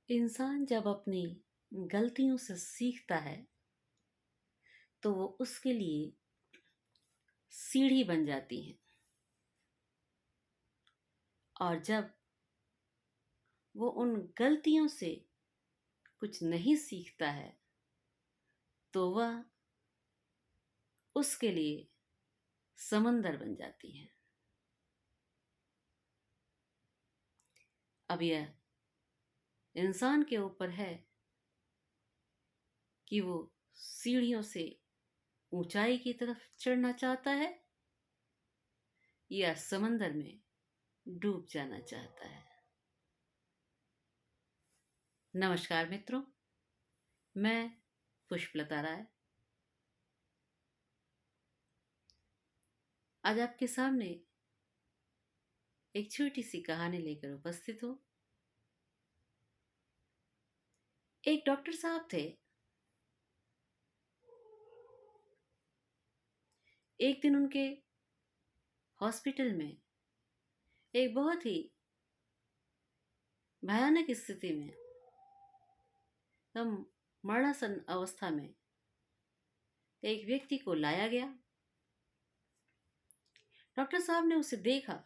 इंसान जब अपनी गलतियों से सीखता है तो वो उसके लिए सीढ़ी बन जाती है। और जब वो उन गलतियों से कुछ नहीं सीखता है तो वह उसके लिए समंदर बन जाती है। अब यह इंसान के ऊपर है कि वो सीढ़ियों से ऊंचाई की तरफ चढ़ना चाहता है या समंदर में डूब जाना चाहता है। नमस्कार मित्रों, मैं पुष्पलता राय आज आपके सामने एक छोटी सी कहानी लेकर उपस्थित हूं। एक डॉक्टर साहब थे। एक दिन उनके हॉस्पिटल में एक बहुत ही भयानक स्थिति में, हम मरणासन अवस्था में एक व्यक्ति को लाया गया। डॉक्टर साहब ने उसे देखा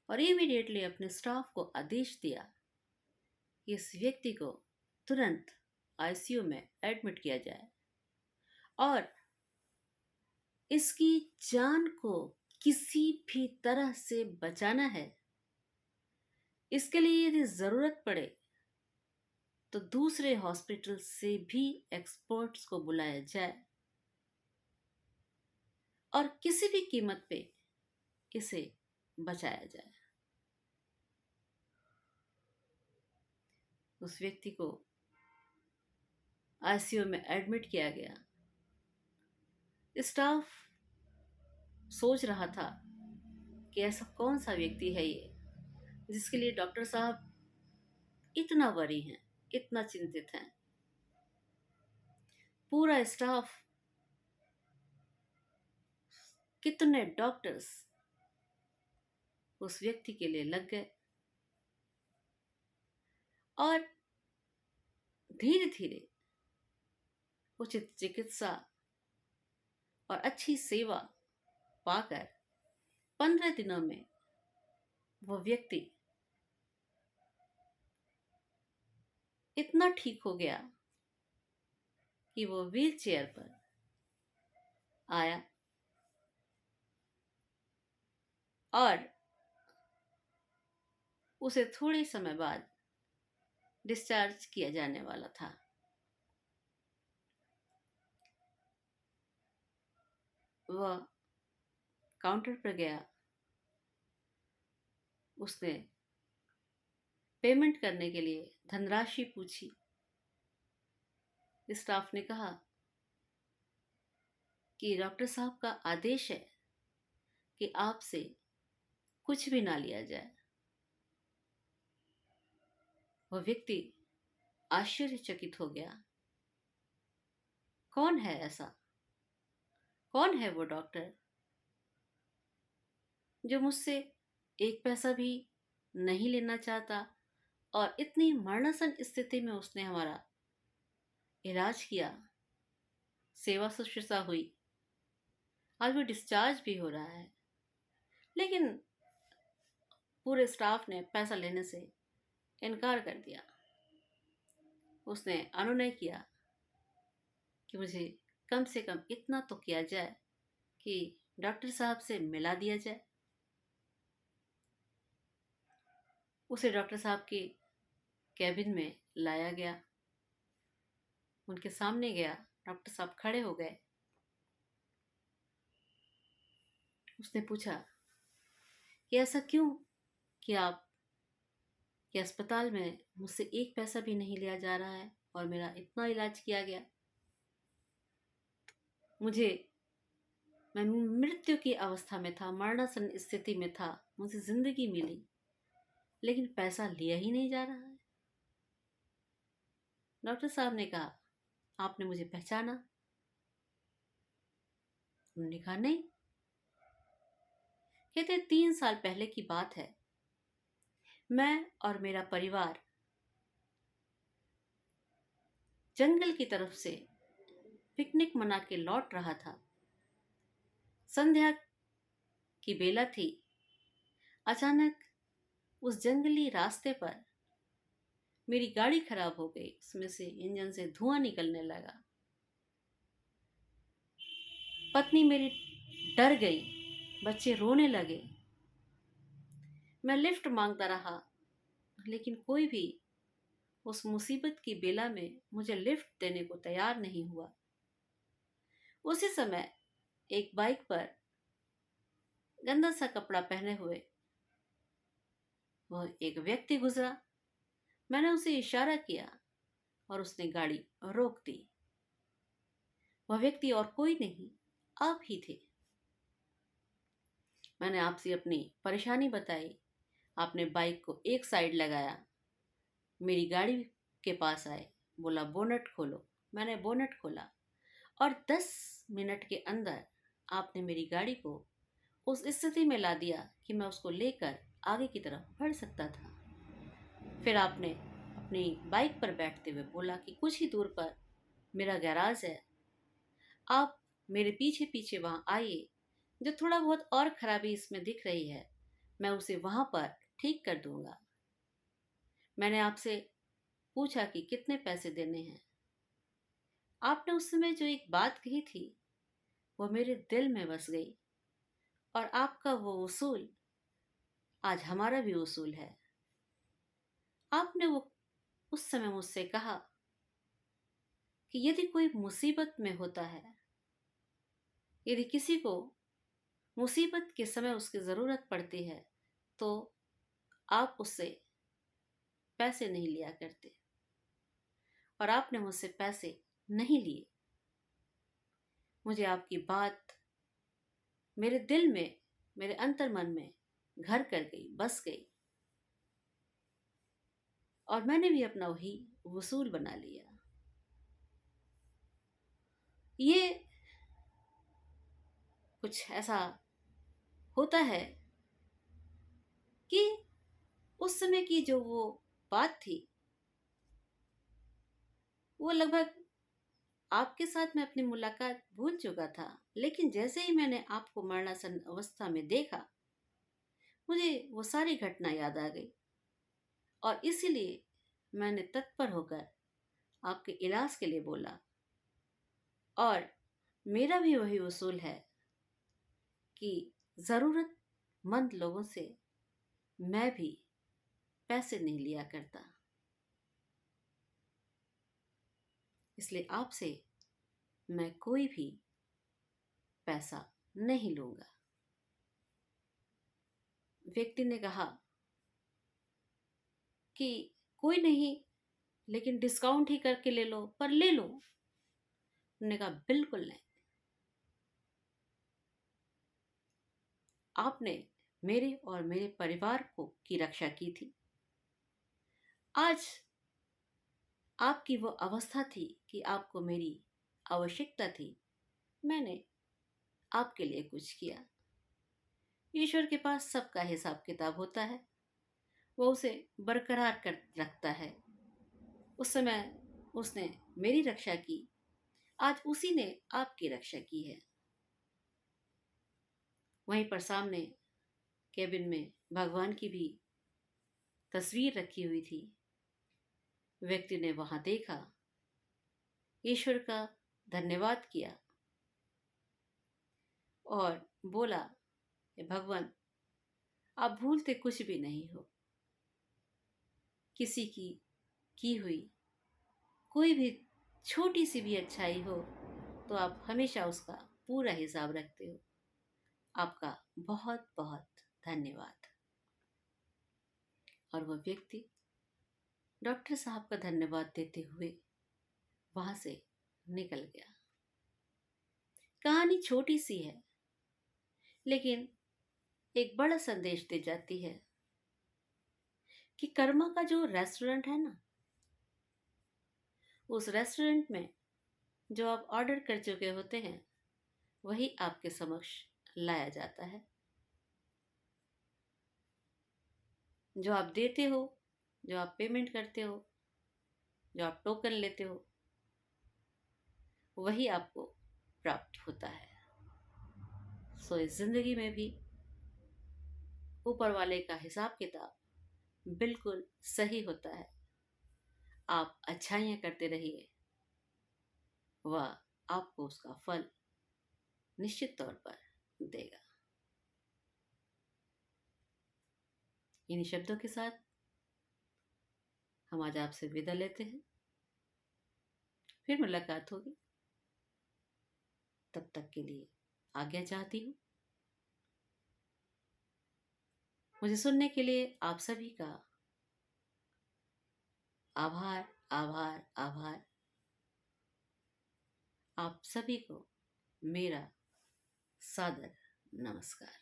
और इमीडिएटली अपने स्टाफ को आदेश दिया कि इस व्यक्ति को तुरंत आईसीयू में एडमिट किया जाए और इसकी जान को किसी भी तरह से बचाना है। इसके लिए यदि जरूरत पड़े तो दूसरे हॉस्पिटल से भी एक्सपर्ट्स को बुलाया जाए और किसी भी कीमत पे इसे बचाया जाए। उस व्यक्ति को आईसीयू में एडमिट किया गया। स्टाफ सोच रहा था कि ऐसा कौन सा व्यक्ति है ये जिसके लिए डॉक्टर साहब इतना वरी हैं, इतना चिंतित हैं। पूरा स्टाफ, कितने डॉक्टर्स उस व्यक्ति के लिए लग गए और धीरे धीरे उचित चिकित्सा और अच्छी सेवा पाकर 15 दिनों में वह व्यक्ति इतना ठीक हो गया कि वो व्हील चेयर पर आया और उसे थोड़े समय बाद डिस्चार्ज किया जाने वाला था। वह काउंटर पर गया। उसने पेमेंट करने के लिए धनराशि पूछी। स्टाफ ने कहा कि डॉक्टर साहब का आदेश है कि आपसे कुछ भी ना लिया जाए। वह व्यक्ति आश्चर्यचकित हो गया। कौन है ऐसा? कौन है वो डॉक्टर जो मुझसे एक पैसा भी नहीं लेना चाहता और इतनी मरणासन स्थिति में उसने हमारा इलाज किया, सेवा शुश्रूषा हुई, आज वो डिस्चार्ज भी हो रहा है, लेकिन पूरे स्टाफ ने पैसा लेने से इनकार कर दिया। उसने अनुनय किया कि मुझे कम से कम इतना तो किया जाए कि डॉक्टर साहब से मिला दिया जाए। उसे डॉक्टर साहब के कैबिन में लाया गया। उनके सामने गया। डॉक्टर साहब खड़े हो गए। उसने पूछा कि ऐसा क्यों कि आप के अस्पताल में मुझसे एक पैसा भी नहीं लिया जा रहा है और मेरा इतना इलाज किया गया। मैं मृत्यु की अवस्था में था, मरणासन स्थिति में था, मुझे जिंदगी मिली, लेकिन पैसा लिया ही नहीं जा रहा है। डॉक्टर साहब ने कहा, आपने मुझे पहचाना? उन्होंने कहा, नहीं। कहते 3 साल पहले की बात है। मैं और मेरा परिवार जंगल की तरफ से पिकनिक मना के लौट रहा था। संध्या की बेला थी। अचानक उस जंगली रास्ते पर मेरी गाड़ी खराब हो गई। उसमें से इंजन से धुआं निकलने लगा। पत्नी मेरी डर गई, बच्चे रोने लगे। मैं लिफ्ट मांगता रहा, लेकिन कोई भी उस मुसीबत की बेला में मुझे लिफ्ट देने को तैयार नहीं हुआ। उसी समय एक बाइक पर गंदा सा कपड़ा पहने हुए वह एक व्यक्ति गुजरा। मैंने उसे इशारा किया और उसने गाड़ी रोक दी। वह व्यक्ति और कोई नहीं, आप ही थे। मैंने आपसे अपनी परेशानी बताई। आपने बाइक को एक साइड लगाया, मेरी गाड़ी के पास आए, बोला बोनट खोलो। मैंने बोनट खोला और 10 मिनट के अंदर आपने मेरी गाड़ी को उस स्थिति में ला दिया कि मैं उसको लेकर आगे की तरफ बढ़ सकता था। फिर आपने अपनी बाइक पर बैठते हुए बोला कि कुछ ही दूर पर मेरा गैराज है, आप मेरे पीछे पीछे वहां आइए। जो थोड़ा बहुत और खराबी इसमें दिख रही है, मैं उसे वहां पर ठीक कर दूंगा। मैंने आपसे पूछा कि कितने पैसे देने हैं। आपने उस समय जो एक बात कही थी वो मेरे दिल में बस गई, और आपका वो उसूल आज हमारा भी उसूल है। आपने वो उस समय मुझसे कहा कि यदि कोई मुसीबत में होता है, यदि किसी को मुसीबत के समय उसकी ज़रूरत पड़ती है, तो आप उससे पैसे नहीं लिया करते। और आपने मुझसे पैसे नहीं लिए। मुझे आपकी बात मेरे दिल में, मेरे अंतर्मन में घर कर गई, बस गई, और मैंने भी अपना वही वसूल बना लिया। ये कुछ ऐसा होता है कि उस समय की जो वो बात थी, वो लगभग आपके साथ मैं अपनी मुलाकात भूल चुका था। लेकिन जैसे ही मैंने आपको मरणासन अवस्था में देखा, मुझे वो सारी घटना याद आ गई, और इसीलिए मैंने तत्पर होकर आपके इलाज के लिए बोला। और मेरा भी वही उसूल है कि ज़रूरतमंद लोगों से मैं भी पैसे नहीं लिया करता। इसलिए आपसे मैं कोई भी पैसा नहीं लूंगा। व्यक्ति ने कहा कि कोई नहीं, लेकिन डिस्काउंट ही करके ले लो, पर ले लो। उन्होंने कहा बिल्कुल नहीं। आपने मेरे और मेरे परिवार को की रक्षा की थी। आज आपकी वो अवस्था थी कि आपको मेरी आवश्यकता थी। मैंने आपके लिए कुछ किया। ईश्वर के पास सबका हिसाब किताब होता है, वो उसे बरकरार कर रखता है। उस समय उसने मेरी रक्षा की, आज उसी ने आपकी रक्षा की है। वहीं पर सामने केबिन में भगवान की भी तस्वीर रखी हुई थी। व्यक्ति ने वहां देखा, ईश्वर का धन्यवाद किया और बोला, भगवान, आप भूलते कुछ भी नहीं हो। किसी की हुई कोई भी छोटी सी भी अच्छाई हो तो आप हमेशा उसका पूरा हिसाब रखते हो। आपका बहुत बहुत धन्यवाद। और वह व्यक्ति डॉक्टर साहब का धन्यवाद देते हुए वहां से निकल गया। कहानी छोटी सी है, लेकिन एक बड़ा संदेश दे जाती है कि कर्मा का जो रेस्टोरेंट है ना, उस रेस्टोरेंट में जो आप ऑर्डर कर चुके होते हैं वही आपके समक्ष लाया जाता है। जो आप देते हो, जो आप पेमेंट करते हो, जो आप टोकन लेते हो, वही आपको प्राप्त होता है। सो इस जिंदगी में भी ऊपर वाले का हिसाब किताब बिल्कुल सही होता है। आप अच्छाइयाँ करते रहिए, वह आपको उसका फल निश्चित तौर पर देगा। इन्हीं शब्दों के साथ हम आज आपसे विदा लेते हैं। फिर मुलाकात होगी, तब तक के लिए आज्ञा चाहती हूँ। मुझे सुनने के लिए आप सभी का आभार, आभार, आभार। आप सभी को मेरा सादर नमस्कार।